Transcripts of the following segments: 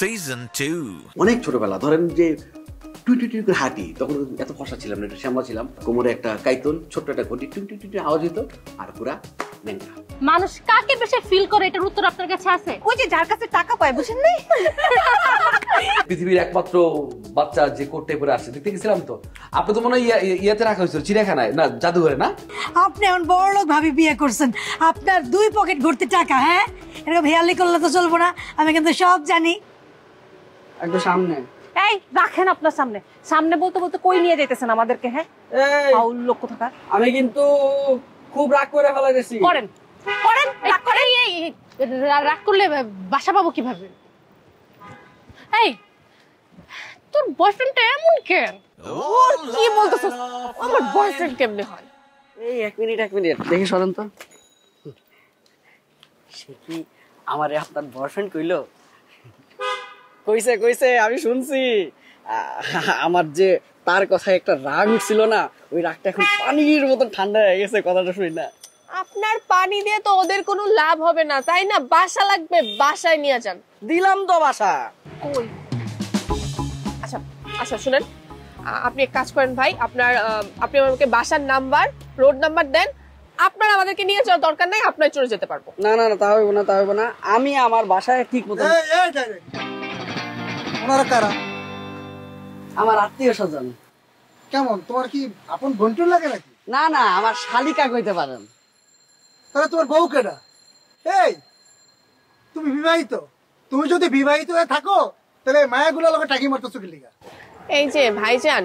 Season 2. অনেক ছোটবেলা ধরেন যে টুই টুই টুই করে হাঁটি, তখন এত ফসা ছিলাম না, একটু শ্যামলা ছিলাম, কোমরে একটা কাইতন, ছোট্ট একটা ঘটি, টুই টুই টুই আওয়াজ হতো, আর পুরা ন্যাংটা। মানুষ কাকে বেশি ফিল করে এটার উত্তর আপনার কাছে আছে? ওই যে যার কাছে টাকা পায়, বুঝেন নাই? পৃথিবীর একমাত্র বাচ্চা যে কোটে পরে আসছে দেখতে গেছিলাম তো। আপনি তো মনে হয় ইয়াতে রাখা হয়েছিল, চিড়িয়াখানায় না জাদুঘরে না? আপনি এখন বড় লোক ভাবি বিয়ে করছেন, আপনার 2 পকেট ভর্তি টাকা। হ্যাঁ, এরকম হেয়ালি করলে তো চলবো না, আমি কিন্তু সব জানি। একটু সামনে। এই রাখেন আপনার সামনে, সামনে বলতে বলতে কই নিয়ে যাইতেছেন আমাদেরকে? হ্যাঁ, ফাউল লোক কোথাকার। আমি কিন্তু খুব রাগ করে ফেলাইছি। করেন করেন রাগ করে, রাগ করলে বাসা পাবো কিভাবে? এই তোর বয়ফ্রেন্ডটা এমন কেন? ওর কি বলতেছস? আমার বয়ফ্রেন্ড কেমনে হয়? এই এক মিনিট দেখি শোনেন তো। সে কি আমারে আপনার বয়ফ্রেন্ড কইলো? কইছে আমি শুনছি। আমার যে তার কথায় একটা রাগ ছিল না, ওই রাগটা এখন পানির মতন ঠান্ডা হয়ে গেছে কথাটা শুনি না। আপনার পানি দিয়ে তো ওদের কোনো লাভ হবে না, তাই না? বাসা লাগবে, বাসায় নিয়ে যান। দিলাম তো বাসা। কই? আচ্ছা আচ্ছা শুনেন, আপনি এক কাজ করেন ভাই, আপনি আমাকে বাসার নাম্বার, রোড নাম্বার দেন। আপনার আমাদেরকে নিয়ে যাওয়ার দরকার নাই, আপনার চলে যেতে পারবো। না তা হইব না। আমি আমার বাসায় ঠিক মতো। ওনারা কারা? আমার আত্মীয় স্বজন। কেমন, তোমার কি আপন বন্ধু লাগে নাকি? না আমার শালিকা কইতে পারেন। তাহলে তোমার বউ কেডা? এই তুমি বিবাহিত? তুমি যদি বিবাহিত হয়ে থাকো তাহলে মায়াগুলো লোকে টাকি মারতেছো কি লিগা? এই যে ভাইজান,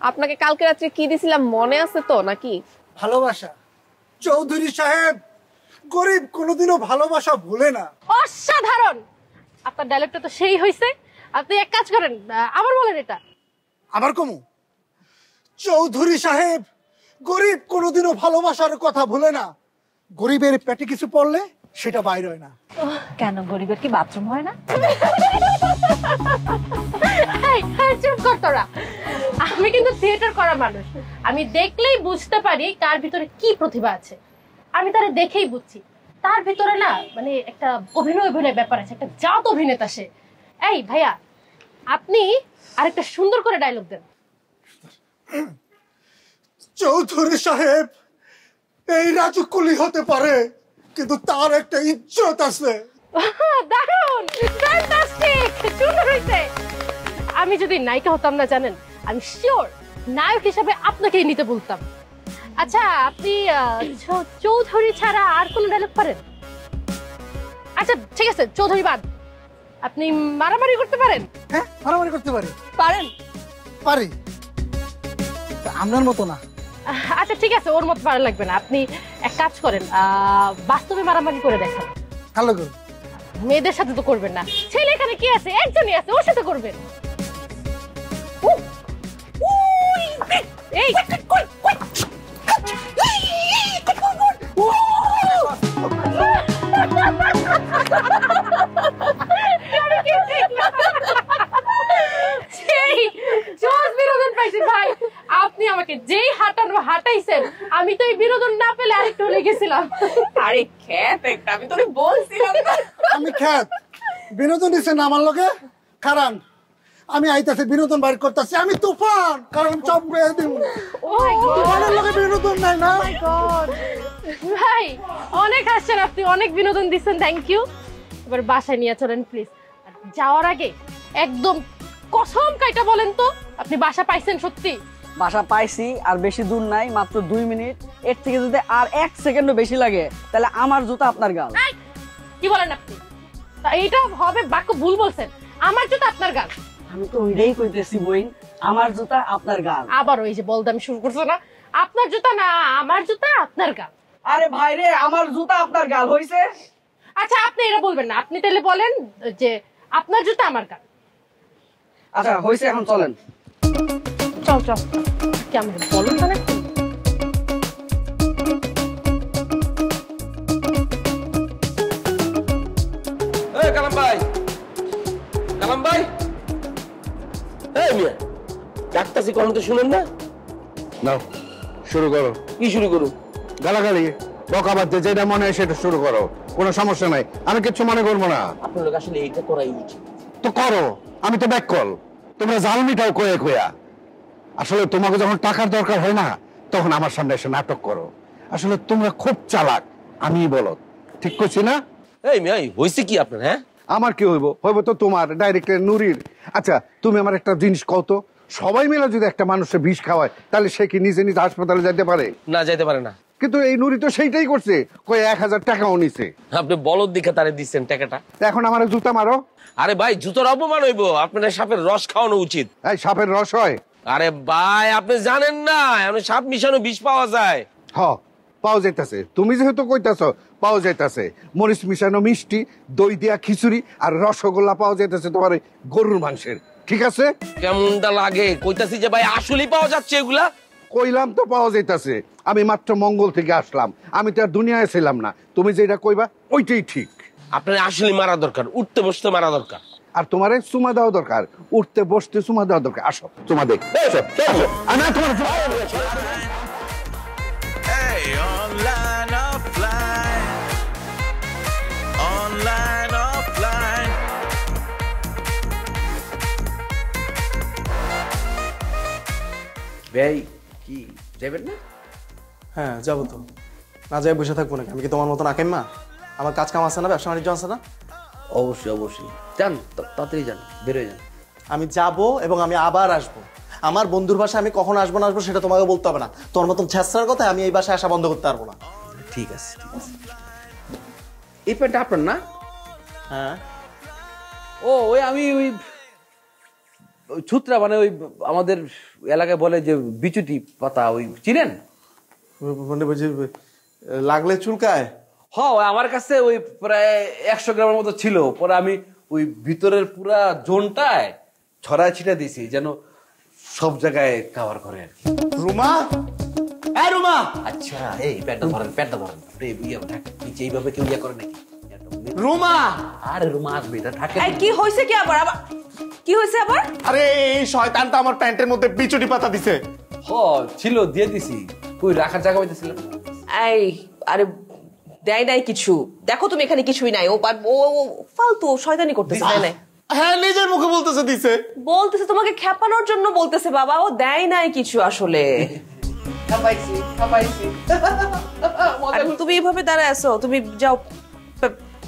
আপনাকে কালকে রাত্রে কি দিছিলাম মনে আছে তো নাকি? ভালোবাসা। চৌধুরী সাহেব, গরিব কোনোদিনও ভালোবাসা ভুলে না। অসাধারণ, আপনার ডায়লগটা তো সেই হইছে। আপনি এক কাজ করেন, আবার বলেন এটা। আবার কমু? চৌধুরী সাহেব, গরিব কোনোদিনও ভালোবাসার কথা ভুলে না। গরিবের পেটে কিছু পড়লে সেটা বাইর হয় না। কেন, গরিবের কি বাথরুম হয় না? চুপ কর তোরা। আমি কিন্তু থিয়েটার করা মানুষ, আমি দেখলেই বুঝতে পারি কার ভিতরে কি প্রতিভা আছে। আমি তারে দেখেই বুঝছি তার ভিতরে না মানে একটা অভিনয় ব্যাপার আছে, একটা জাত অভিনেতা সে। এই ভাইয়া, আপনি আরেকটা সুন্দর করে ডায়লগ দেন। চৌধুরী সাহেব, এই রাজু কুলি হতে পারে, কিন্তু তার একটা ইজ্জত আছে। দারুণ, ফ্যান্টাস্টিক, সুন্দর হইছে। আমি যদি নায়িকা হতাম না জানেন, আমি শিওর নায়ক হিসেবে আপনাকেই নিতে বলতাম। আচ্ছা, আপনি চৌধুরী ছাড়া আর কোন ডায়লগ পারেন? আচ্ছা ঠিক আছে, চৌধুরী বাদ। আপনি মারামারি করতে পারেন? হ্যাঁ, মারামারি করতে পারি। পারি? আপনার মতো না। আচ্ছা ঠিক আছে, ওর মতো পারা লাগবে না। আপনি এক কাজ করেন, বাস্তবে মারামারি করে দেখান। ভালো করে। মেয়েদের সাথে তো করবেন না, ছেলে এখানে কি আছে, একজনই আছে, ওর সাথে করবেন। এই ভাই, আপনি আমাকে যেই হাঁটাইছেন, আমি তো এই বিনোদন না পেলে আরেকটু হলে গেছিলাম। আরে খ্যাত একটা, আমি তোরে বলছিলাম। আমি খ্যাত বিনোদন দিচ্ছেন আমার লোকে? কারণ আমি আইতাছে বিনোদন বাইর করতেছি। আমি তুফান, কারণ চমকে দিব। তুফানের লোকে বিনোদন নাই না? ভাই অনেক হাসছেন আপনি, অনেক বিনোদন দিচ্ছেন, থ্যাংক ইউ। এবার বাসায় নিয়ে চলেন প্লিজ। যাওয়ার আগে একদম কসম কাইটা বলেন তো, আপনি বাসা পাইছেন সত্যি? বাসা পাইছি, আর বেশি দূর নাই, মাত্র 2 মিনিট। এর থেকে যদি আর 1 সেকেন্ডও বেশি লাগে তাহলে আমার জুতা আপনার গাল। কি বলেন আপনি? এইটা হবে বাক্য ভুল বলছেন। আমার জুতা আপনার গাল? আমি তো ওইটাই কইতেছি বইন, আমার জুতা আপনার গাল। আবার ওই যে বলদামি শুরু করছো না। আপনার জুতা না, আমার জুতা আপনার গাল। আরে ভাই রে, আমার জুতা আপনার গাল হইছে। আচ্ছা আপনি এটা বলবেন না, আপনি তাহলে বলেন যে আপনার জুতা আমার গাল। আচ্ছা হইছে, এখন চলেন। চল কি আমাকে বলো না। কালাম ভাই, এই মিয়া ডাক্তারছি কোন তো শুনেন না? নাও শুরু করো। কি শুরু করু? গালাগালি বকাবাদ, যেটা মনে হয় সেটা শুরু করো, কোনো সমস্যা নাই, আমি কিচ্ছু মনে করবো না। আপনার লোক আসলে এইটা করাই উচিত। তো করো, আমি তো ব্যাক কল। তোমরা জাল মিটাও কয়ে কয়া। আসলে তোমাকে যখন টাকার দরকার হয় না, তখন আমার সামনে এসে নাটক করো। আসলে তোমরা খুব চালাক, আমি বলো, ঠিক করছি না? এই মিয়া হইছে কি আপনার? হ্যাঁ, আমার কি হইব? হইব তো তোমার ডাইরেক্টর নুরির। আচ্ছা, তুমি আমার একটা জিনিস কত, সবাই মিলে যদি একটা মানুষের বিষ খাওয়ায়, তাহলে সে কি নিজে নিজে হাসপাতালে যেতে পারে? না যাইতে পারে না। কিন্তু এই নুরি তো সেইটাই করছে, কয়ে 1000 টাকাও নিছে। আপনি বলদ দিকে তারে দিচ্ছেন টাকাটা। এখন আমার জুতা মারো। আরে ভাই, জুতোর অপমান হইব। আপনার সাপের রস খাওয়ানো উচিত। এই সাপের রস হয়? আরে ভাই, আপনি জানেন না এখন সাপ মিশানো বিষ পাওয়া যায়। হ, পাওয়া যাইতাছে। তুমি যেহেতু কইতাছ পাওয়া যাইতাছে। মরিচ মিশানো মিষ্টি, দই দিয়া খিচুড়ি আর রসগোল্লা পাওয়া যাইতাছে তোমার ওই গরুর মাংসের। ঠিক আছে? কেমনটা লাগে কইতাছি যে ভাই আসলেই পাওয়া যাচ্ছে এগুলা। কইলাম তো পাওয়া যাইতাছে। আমি মাত্র মঙ্গল থেকে আসলাম, আমি তো আর দুনিয়ায় ছিলাম না। তুমি যেটা কইবা ওইটাই ঠিক। আপনার আসলে মারা দরকার, উঠতে বসতে মারা দরকার। আর তোমার চুমা দেওয়া দরকার, উঠতে বসতে চুমা দেওয়া দরকার। আসো চুমা দেখ। Hey, online, offline. Online, offline. ভাই কি যাবেন না? হ্যাঁ যাবো তো, না যাই বসে থাকবো নাকি? আমি কি তোমার মতন আকাইমা? আমার কাজ কাম আছে না, ব্যবসা বাণিজ্য আছে না? অবশ্যই অবশ্যই যান, তাড়াতাড়ি যান, বেরোয় যান। আমি যাব এবং আমি আবার আসবো। আমার বন্ধুর বাসায় আমি কখন আসবো না আসবো সেটা তোমাকে বলতে হবে না। তোমার মতন ছেঁচড়ার কথা আমি এই বাসায় আসা বন্ধ করতে পারবো না। ঠিক আছে ঠিক আছে। এই প্যান্টটা আপনার না? হ্যাঁ। ও ওই আমি ওই ছুত্রা, মানে ওই আমাদের এলাকায় বলে যে বিচুটি পাতা, ওই চিনেন? মানে বুঝি লাগলে চুলকায়। হ্যাঁ, আমার কাছে ওই প্রায় 100 গ্রামের মতো ছিল। পরে আমি ওই ভিতরের পুরা জোনটায় ছড়ায় ছিটা দিয়েছি যেন সব জায়গায় কভার করে। রুমা, এই রুমা। আচ্ছা, এই প্যান্টটা ধরেন, প্যান্টটা ধরেন। নিচে এইভাবে কেউ ইয়ে করে নাকি? রুমা। আরে রুমা আসবে, এটা ঢাকে। এই কি হইছে কি আবার? আবার কি হইছে আবার? আরে এই শয়তানটা আমার প্যান্টের মধ্যে বিচুটি পাতা দিছে। ছিল, দিয়ে দিছি। কই রাখার জায়গা পাইতেছিলাম। এই আরে দেয় নাই কিছু। দেখো তুমি এখানে কিছুই নাই। ও ফালতু শয়তানি করতেছে। দেয় নাই? হ্যাঁ, নিজের মুখে বলতেছে দিছে। বলতেছে তোমাকে খেপানোর জন্য বলতেছে বাবা। ও দেয় নাই কিছু আসলে। আর তুমি এইভাবে দাঁড়ায় আছো, তুমি যাও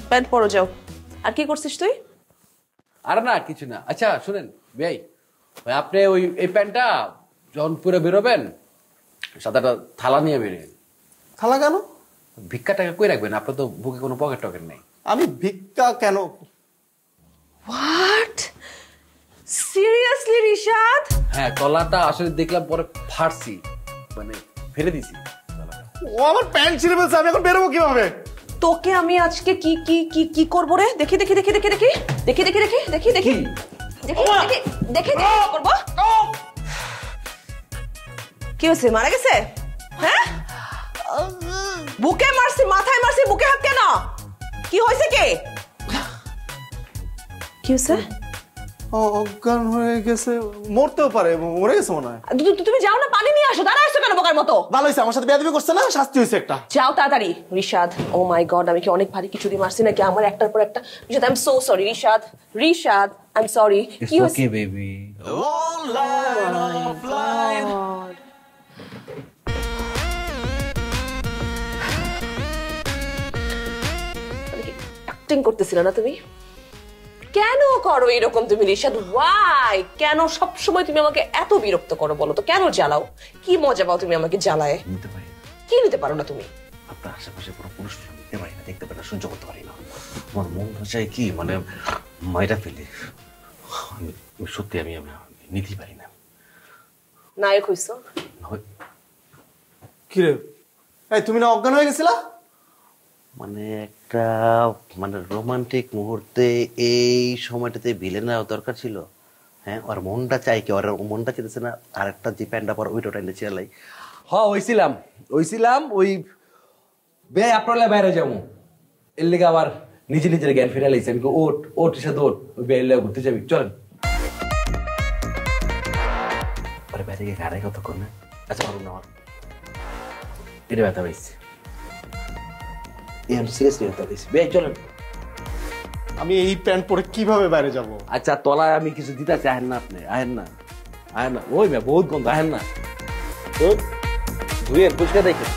প্যান্ট পরো যাও। আর কি করছিস তুই? আর না কিছু না। আচ্ছা শুনেন ভাই, আপনি ওই এই প্যান্টটা যখন পুরো বেরোবেন, সাথে একটা থালা নিয়ে বেরোবেন। থালা কেন? ভিক্ষা টাকা কই রাখবেন? আপনার তো বুকে কোনো পকেট টকেট নেই। আমি ভিক্ষা কেন? হোয়াট? সিরিয়াসলি রিশাদ? হ্যাঁ, তলাটা আসলে দেখলাম পরে ফাড়ছি, মানে ফেলে দিছি। ও আমার প্যান্ট ছিঁড়ে ফেলছে, আমি এখন বেরোবো কিভাবে? তোকে আমি আজকে কি কি কি কি করবো রে? দেখি দেখি দেখি দেখি দেখি দেখি দেখি দেখি দেখি দেখি দেখি দেখি দেখি করবো। কি হয়েছে? মারা গেছে? হ্যাঁ, বুকে মারছি, মাথায় মারছি, বুকে হাত কেন? কি হয়েছে? কে কি হয়েছে? অজ্ঞান হয়ে গেছে, মরতেও পারে, মরে গেছে মনে হয়। তুমি যাও না, পানি নিয়ে আসো। দাঁড়া আসছো কেন বোকার মতো? ভালো হয়েছে, আমার সাথে বেয়াদবি করছে না, শাস্তি হয়েছে একটা। যাও তাড়াতাড়ি। রিশাদ, ও মাই গড, আমি কি অনেক ভারী কিছু দিয়ে মারছি নাকি? আমার একটার পর একটা। Rishad, I am so sorry. Rishad, Rishad, I am sorry. কি হয়েছে? Okay baby. Online, offline. Acting করতেছিল না তুমি? কেন করো এরকম তুমি রিশাদ? ওয়াই? কেন সবসময় তুমি আমাকে এত বিরক্ত করো বলো তো? কেন জ্বালাও? কি মজা পাও তুমি আমাকে জ্বালায়? নিতে পারি না। কি নিতে পারো না তুমি? আপনার আশেপাশে পুরো পুরুষ নিতে পারি না, দেখতে পারি না, সহ্য করতে পারি না। আমার মন চাই কি, মানে মাইরা ফেলে। আমি সত্যি আমি নিতেই পারি না। নায়ক হইছো? কি রে, এই তুমি না অজ্ঞান হয়ে গেছিলা? মানে একটা মানে রোমান্টিক মুহূর্তে এই সময়টাতে ভিলেনের দরকার ছিল। হ্যাঁ, ওর মনটা চাই কি, ওর মনটা চাইতেছে না আর একটা যে প্যান্টটা পর ওইটা টাইনে চেয়ালাই। হ্যাঁ, ওইছিলাম ওই বে আপনার বাইরে যাবো, এর লেগে আবার নিজে নিজের জ্ঞান ফিরে লাইছে। আমি ওট সাথে ওট, ওই বের লেগে ঘুরতে যাবি, চলেন। পরে বাইরে গিয়ে গাড়াই কত করবে? আচ্ছা পারুন না, আমার এটা ব্যথা পাইছে। সিরিয়াসলি ব্যথা পাইছে। বে চলেন। আমি এই প্যান্ট পরে কিভাবে বাইরে যাব? আচ্ছা তলায় আমি কিছু দিতেছি, আহেন না আপনি, আহেন না, আহেন না। ওই মেয়ে বহুত গন্ধ, আহেন না। তো ধুয়ে পরিষ্কার দেখে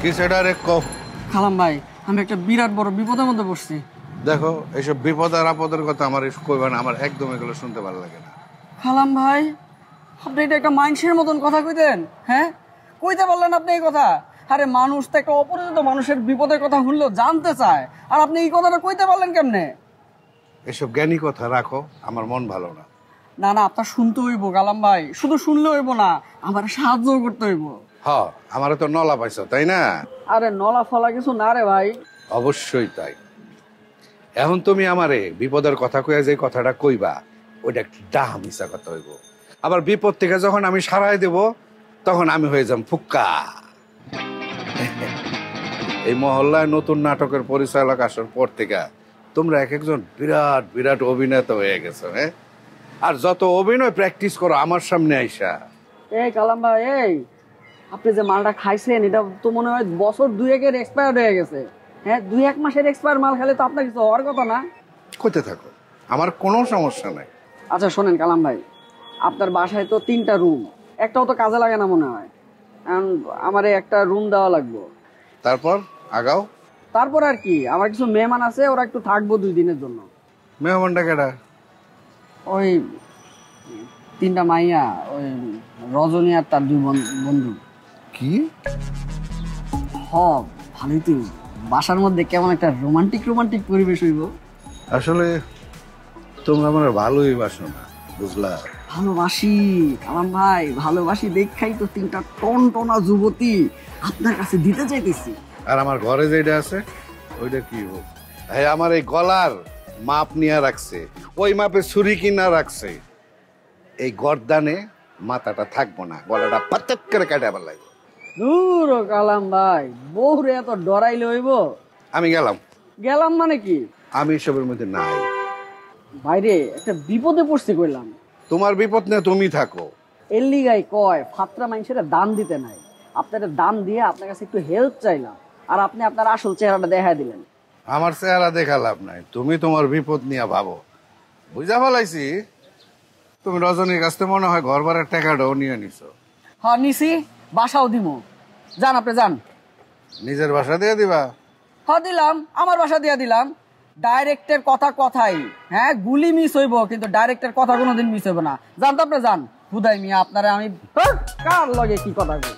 কি সেটা রে কও। খালাম ভাই, আমি একটা বিরাট বড় বিপদের মধ্যে পড়ছি। দেখো এইসব বিপদ আর আপদের কথা আমার কইবা না, আমার একদম এগুলো শুনতে ভালো লাগে না। খালাম ভাই, আপনি এটা একটা মানুষের মতন কথা কইতেন? হ্যাঁ, কইতে পারলেন আপনি এই কথা? আরে মানুষ তো একটা অপরিচিত মানুষের বিপদের কথা শুনলেও জানতে চায়, আর আপনি এই কথাটা কইতে পারলেন কেমনে? এসব জ্ঞানী কথা রাখো, আমার মন ভালো না। না না, আপনার শুনতে হইব কালাম ভাই, শুধু শুনলে হইব না, আমার সাহায্য করতে হইব। হ্যাঁ, আমারও তো নলা পাইছো তাই না? আরে নলা ফলা কিছু না রে ভাই। অবশ্যই তাই। এখন তুমি আমারে বিপদের কথা কইয়া যে কথাটা কইবা, ওইটা ডাহা মিশা কথা হইব। আবার বিপদ থেকে যখন আমি সারাই দেব, তখন আমি হয়ে যাম ফুক্কা। এই মহল্লায় নতুন নাটকের পরিচালক আসার পর থেকে তোমরা এক একজন বিরাট বিরাট অভিনেতা হয়ে গেছো। হ্যাঁ, আর যত অভিনয় প্র্যাকটিস করো আমার সামনে আইসা। এই কালাম ভাই, এই আপনি যে মালটা খাইছেন এটা তো মনে হয় বছর 2-1 এক্সপায়ার হয়ে গেছে। হ্যাঁ, 2-1 মাসের এক্সপায়ার মাল খেলে তো আপনার কিছু হওয়ার কথা না। কইতে থাকো, আমার কোনো সমস্যা নাই। আচ্ছা শোনেন কালাম ভাই, আপনার বাসায় তো 3টা রুম, একটাও তো কাজে লাগে না মনে হয়। আমারে একটা রুম দেওয়া লাগবে। তারপর আগাও। তারপর আর কি, আমার কিছু মেহমান আছে, ওরা একটু থাকবো 2 দিনের জন্য। মেহমানটা কেডা? ওই 3টা মাইয়া, ওই রজনী আর তার 2 বন্ধু। কি? হ, ভালোই তো। বাসার মধ্যে কেমন একটা রোমান্টিক রোমান্টিক পরিবেশ হইব। আসলে তোমরা আমার ভালোই বাসো না, বুঝলা? ভালোবাসি কালাম ভাই, ভালোবাসি দেখাই তো 3টা টনটনা যুবতী আপনার কাছে দিতে চাইতেছি। আর আমার ঘরে যেটা আছে ওইটা কি হোক, আমার এই গলার মাপ নিয়ে রাখছে, ওই মাপে ছুরি কিনা রাখছে। এই গর্দানে মাথাটা থাকবো না, গলাটা পাতক করে কাটা লাগবে। দূর কালাম ভাই, বউরে এত ডরাইলে হইব? আমি গেলাম। গেলাম মানে কি? আমি এসবের মধ্যে নাই। বাইরে একটা বিপদে পড়ছি কইলাম। তোমার বিপদ নিয়ে তুমি থাকো। এর লিগাই কয় ফাত্রা মানুষের দান দিতে নাই। আপনারা দান দিয়ে আপনার কাছে একটু হেল্প চাইলাম, আর আপনি আপনার আসল চেহারাটা দেখাই দিলেন। আমার চেহারা দেখা লাভ নাই, তুমি তোমার বিপদ নিয়ে ভাবো। বুঝা ফেলাইছি, তুমি রজনীর কাছ থেকে মনে হয় ঘর ভাড়ার টাকাটাও নিয়ে নিছো। হ্যাঁ নিছি, বাসাও দিমু। যান আপনি যান। নিজের বাসা দিয়ে দিবা? হ্যাঁ দিলাম, আমার বাসা দিয়ে দিলাম। ডাইরেক্টের কথা কথাই, হ্যাঁ গুলি মিস হইব, কিন্তু ডাইরেক্টের কথা কোনোদিন মিস হইব না। যান তো আপনি যান। হুদাই মিয়া আপনারা আমি কার লগে কি কথা কই।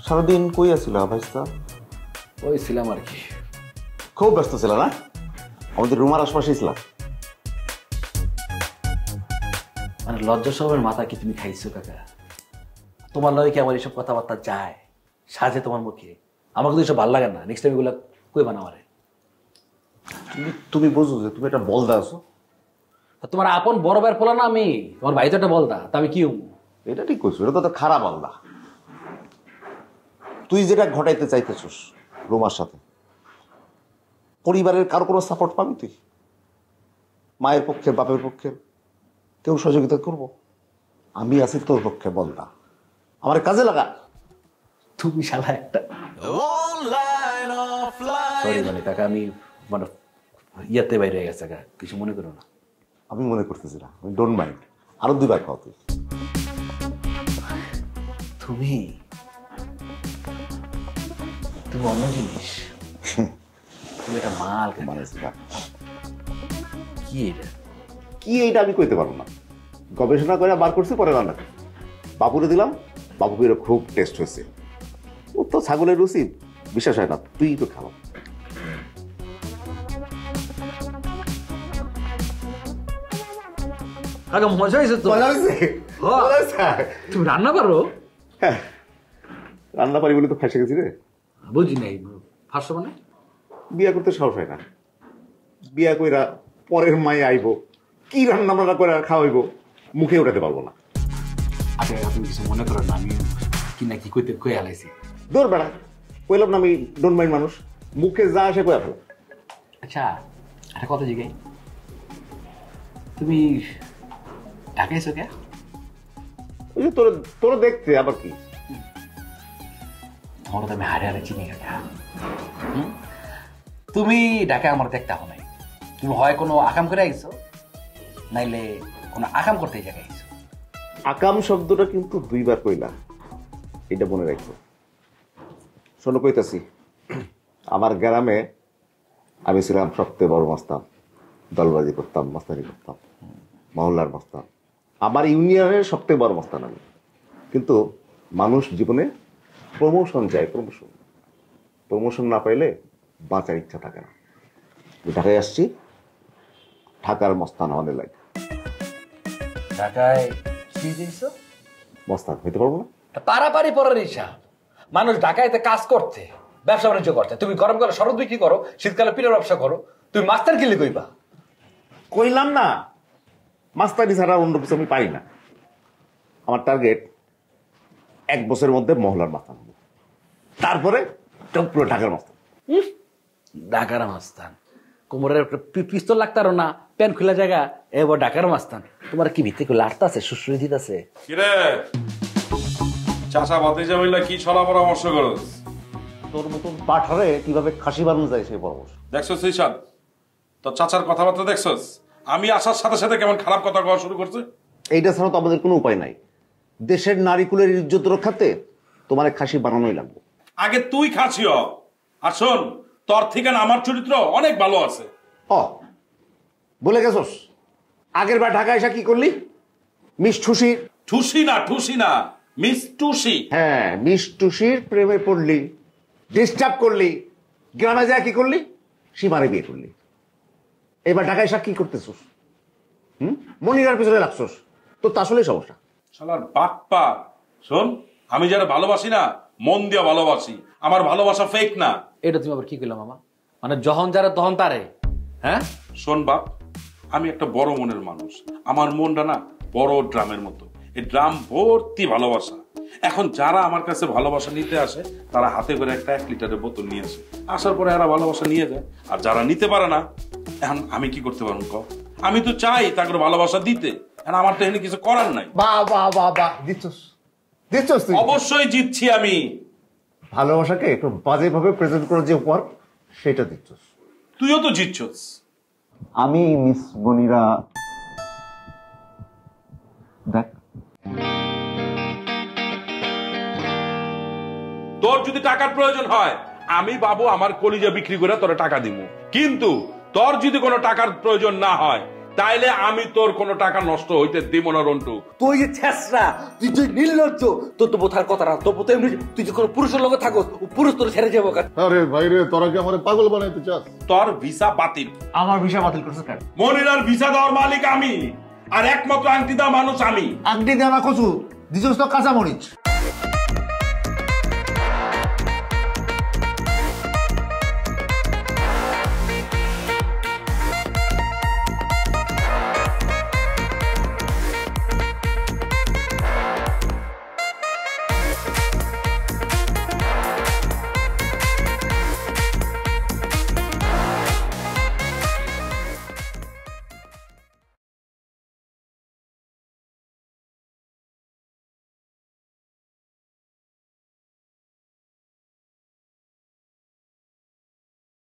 সারাদিন কই আছিল ভাইস্তা? ওই ছিলাম আর কি। খুব ব্যস্ত ছিল না? আমাদের রুমার আশপাশে ছিলাম। মানে লজ্জা সবের মাথা কি তুমি খাইছো কাকা? তোমার লগে কি আমার এইসব কথাবার্তা যায় সাজে তোমার মুখে? আমাকে তো এইসব ভালো লাগে না। নেক্সট টাইম এগুলো কই বানা আমারে। তুমি বুঝো যে তুমি একটা বলদা আছো। তোমার আপন বড় ভাইয়ের পোলা না আমি? তোমার ভাই তো একটা বলদা, তা আমি কি হম? এটা ঠিক কইছো, এটা তো খারাপ বলদা। তুই যেটা ঘটাইতে চাইতেছিস রুমার সাথে, পরিবারের কারো কোনো সাপোর্ট পাবি তুই? মায়ের পক্ষে, বাপের পক্ষে কেউ সহযোগিতা করবো? আমি আছি তোর পক্ষে, বলদা। আমার কাজে লাগা। তুমি শালা একটা। সরি মানে কাকা, আমি মানে ইয়াতে বাইরে হয়ে গেছে কাকা, কিছু মনে করো না। আমি মনে করতেছি না, আমি ডোন্ট মাইন্ড। আরো 2 বার খাও তুই। তুমি তুমি অন্য জিনিস। তুমি একটা মাল কি এটা? কি এইটা আমি কইতে পারবো না। গবেষণা করে বার করছি, পরে রান্না করি। বাপুরে দিলাম, বাপুরে খুব টেস্ট হয়েছে। ও তো ছাগলের রুচি বিশ্বাস হয় না, তুই তো খাও। কাকা মজা হয়েছে তো? তুমি রান্না পারো? হ্যাঁ, রান্না পারি বলে তো ফাঁসে গেছি রে। বুঝি নাই। ফাঁসো মানে? বিয়ে করতে সাহস হয় না। বিয়া কইরা পরের মায়ে আইব, কি রান্না বান্না করে খাওয়াইব, মুখে উঠাতে পারবো না। আচ্ছা আপনি কিছু মনে করেন না, আমি কি না কি কইতে কই আলাইছি। দৌড় বেড়া, কইলাম না আমি ডোন্ট মাইন্ড মানুষ, মুখে যা আসে কয়ে ফেলো। আচ্ছা একটা কথা জিগাই, তুমি ঢাকা এসো কে? ওই যে তোর দেখতে আবার কি, তোমার তো আমি হারে হারে চিনি কাকা। তুমি ঢাকা আমার দেখতে হো নাই, তুমি হয় কোনো আকাম করে আইছো, নাইলে কোনো আকাম করতে এই জায়গায় আইছো। আকাম শব্দটা কিন্তু দুইবার কইলা, এটা মনে রাখবো। শোনো কইতাছি, আমার গ্রামে আমি ছিলাম সবচেয়ে বড় মাস্তান, দলবাজি করতাম, মাস্তানি করতাম, মহল্লার মাস্তান। আমার ইউনিয়নের সবচেয়ে বড় মাস্তান আমি। কিন্তু মানুষ জীবনে প্রমোশন চায়, প্রমোশন না পাইলে বাঁচার ইচ্ছা থাকে না। ঢাকায় আসছি, ঢাকার মস্তান আমাদের লাগে। ঢাকায় কি দিয়েছো? মস্তান হইতে পারবো না? পারাপারি পরের হিসাব। মানুষ ঢাকায়তে কাজ করতে, ব্যবসা বাণিজ্য করতে, তুমি গরমকালে শরৎ বিক্রি করো, শীতকালে পিলের ব্যবসা করো, তুমি মাস্টার কিনলে কইবা? কইলাম না, মাস্টারি ছাড়া অন্য কিছু আমি পারি না। আমার টার্গেট 1 বছরের মধ্যে মহলার মাস্তান হবো, তারপরে পুরো ঢাকার মাস্তান। ঢাকার মাস্তান কোমরের পিস্তল লাগতারো না, প্যান্ট খোলা জায়গা, এবার ঢাকার মাস্তান। তোমার কি ভিত্তি করে লাড়তে আছে, সুশ্রী দিতে আছে? কিরে চাচা ভাতিজা মিল্লা কি ছলা পরামর্শ করছ? তোর মতন পাঠারে কিভাবে খাসি বানানো যায় সেই পরামর্শ। দেখছস ঈশান, তোর চাচার কথাবার্তা দেখছস? আমি আসার সাথে সাথে কেমন খারাপ কথা কওয়া শুরু করছে। এইটা ছাড়া তো আমাদের কোনো উপায় নাই। দেশের নারীকুলের ইজ্জত রক্ষাতে তোমার খাসি বানানোই লাগবে। আগে তুই খাসি হ, আর শোন, তোর থেকে না আমার চরিত্র অনেক ভালো আছে। বলে গেছস, আগের বার ঢাকা এসে কি করলি? মিস ঠুসি। ঠুসি না মিস টুসি। হ্যাঁ, মিস টুসির প্রেমে পড়লি, ডিস্টার্ব করলি, গ্রামে যায় কি করলি? সীমারে বিয়ে করলি। এবার ঢাকা এসে কি করতেছস? মনিরার পিছনে লাগছস। তো আসলে সমস্যা। শালার বাপ্পা, শোন, আমি যারা ভালোবাসি না মন দিয়ে ভালোবাসি, আমার ভালোবাসা ফেক না। এটা তুমি আবার কি করলাম মামা? মানে যখন যারা তখন তারে? হ্যাঁ শোন বাপ, আমি একটা বড় মনের মানুষ, আমার মনটা না বড় ড্রামের মতো, এই ড্রাম ভর্তি ভালোবাসা। এখন যারা আমার কাছে ভালোবাসা নিতে আসে তারা হাতে করে একটা 1 লিটারের বোতল নিয়ে আসে, আসার পরে এরা ভালোবাসা নিয়ে যায়। আর যারা নিতে পারে না, এখন আমি কি করতে পারবো ক? আমি তো চাই তাকে ভালোবাসা দিতে, এখন আমার তো এখানে কিছু করার নাই। দিচ্ছস তুই? অবশ্যই জিতছি আমি। ভালোবাসাকে একটু বাজে ভাবে প্রেজেন্ট করে যে উপহার, সেটা দিচ্ছস। তুইও তো জিতছস। আমি মিস মনিরা, দেখ তোর যদি টাকার প্রয়োজন হয়, আমি বাবু আমার কলিজা বিক্রি করে তোর টাকা দিব, কিন্তু তোর যদি কোনো টাকার প্রয়োজন না হয়, তাইলে আমি তোর কোনো টাকা নষ্ট হইতে দিব না রন্টু। তুই যে ছেসরা, তুই যে নির্লজ্জ, তোর তো বোথার কথা না, তোর বোধ তুই যে কোনো পুরুষের লগে থাকো, পুরুষ তোর ছেড়ে যাবো। আরে ভাই রে, তোরা কি আমার পাগল বানাইতে চাস? তোর ভিসা বাতিল। আমার ভিসা বাতিল করছে কেন? মনিরার ভিসা দেওয়ার মালিক আমি, আর একমাত্র আংটি দেওয়া মানুষ আমি। আংটি দেওয়া কচু দিছস তো কাঁচা মরিচ।